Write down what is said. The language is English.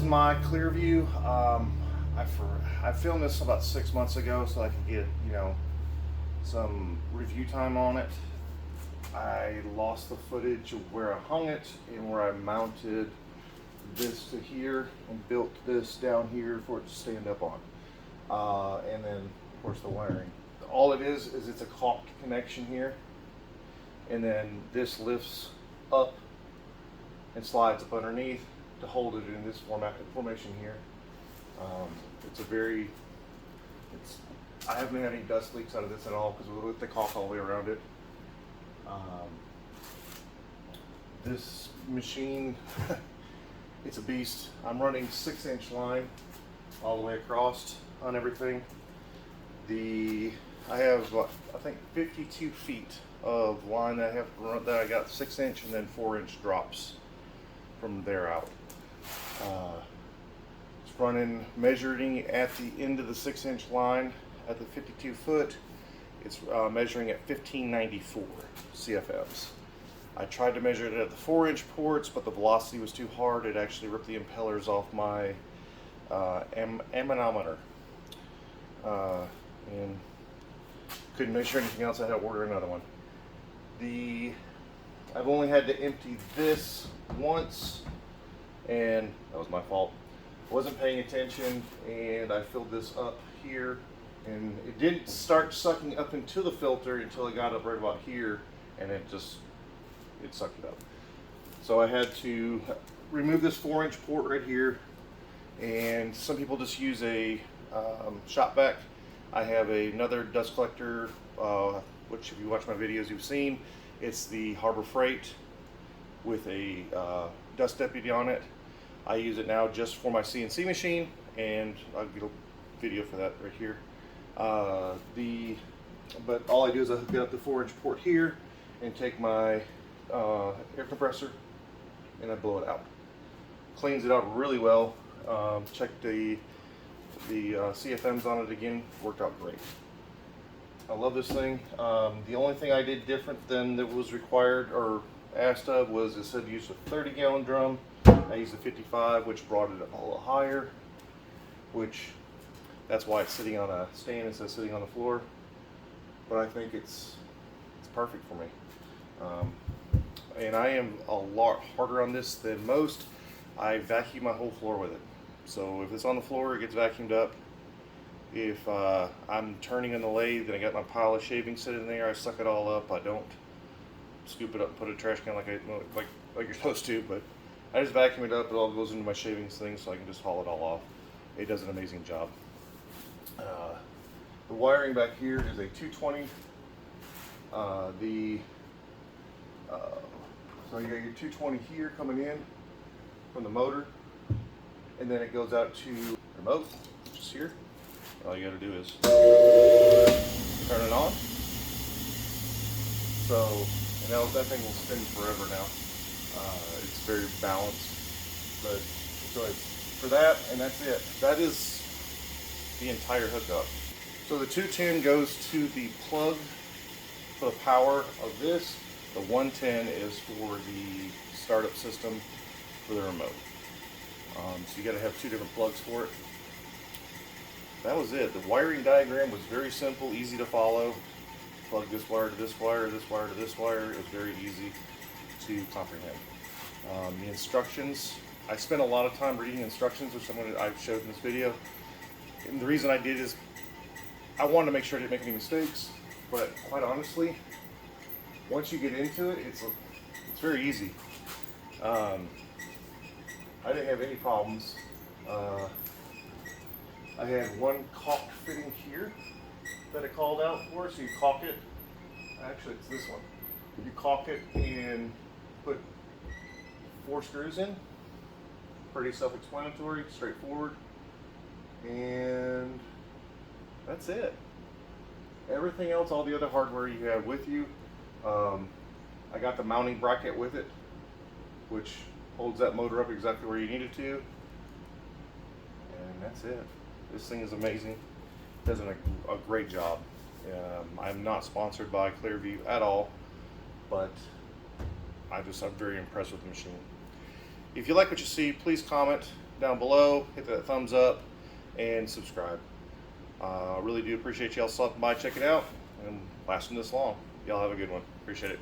my Clear Vue. I filmed this about 6 months ago so I could get, some review time on it. I lost the footage of where I hung it and where I mounted this to here and built this down here for it to stand up on. And then, of course, the wiring. All it is it's a caulked connection here, and then this lifts up and slides up underneath to hold it in this formation here. I haven't had any dust leaks out of this at all because we lit the caulk all the way around it. This machine, it's a beast. I'm running 6-inch line all the way across on everything. I have, I think, 52 feet of line that I have to run, that I got 6-inch and then 4-inch drops from there out. It's running, measuring at the end of the 6-inch line at the 52 foot. It's measuring at 1594 CFMs. I tried to measure it at the 4-inch ports, but the velocity was too hard. It actually ripped the impellers off my ammonometer. And couldn't measure anything else. I had to order another one. I've only had to empty this once, and that was my fault. Wasn't paying attention, and I filled this up here, and it didn't start sucking up into the filter until it got up right about here, and it sucked it up. So I had to remove this 4-inch port right here, and some people just use a shop vac. I have another dust collector, which if you watch my videos you've seen. It's the Harbor Freight with a dust deputy on it. I use it now just for my CNC machine, and I'll get a video for that right here. But all I do is I hook it up the 4-inch port here and take my air compressor and I blow it out. Cleans it out really well. Check the CFMs on it again, worked out great. I love this thing. The only thing I did different than that was required or asked of was it said use a 30-gallon drum. I used a 55, which brought it up a little higher, which that's why it's sitting on a stand instead of sitting on the floor. But I think it's perfect for me. And I am a lot harder on this than most. I vacuum my whole floor with it. So if it's on the floor, it gets vacuumed up. If I'm turning in the lathe and I got my pile of shavings sitting there, I suck it all up. I don't scoop it up and put it in a trash can like you're supposed to, but I just vacuum it up. It all goes into my shavings thing, so I can just haul it all off. It does an amazing job. The wiring back here is a 220. So you got your 220 here coming in from the motor, and then it goes out to the remote, which is here. All you got to do is turn it on. So, and that thing will spin forever now. It's very balanced, but so it's for that, and that's it. That is the entire hookup. So the 210 goes to the plug for the power of this. The 110 is for the startup system for the remote. So you got to have two different plugs for it. That was it. The wiring diagram was very simple, easy to follow. Plug this wire to this wire, this wire to this wire. It was very easy to comprehend. The instructions, I spent a lot of time reading instructions, which I've showed in this video. And the reason I did is I wanted to make sure I didn't make any mistakes, but quite honestly, once you get into it, it's very easy. I didn't have any problems. I had one caulk fitting here that I called out for, so you caulk it. Actually, it's this one. You caulk it and put 4 screws in. Pretty self-explanatory, straightforward. And that's it. Everything else, all the other hardware you have with you. I got the mounting bracket with it, which holds that motor up exactly where you need it to. And that's it. This thing is amazing. It does a great job. I'm not sponsored by Clear Vue at all, but I'm very impressed with the machine. If you like what you see, please comment, down below, hit that thumbs up, and subscribe. Really do appreciate y'all stopping by, check it out, and lasting this long. Y'all have a good one. Appreciate it.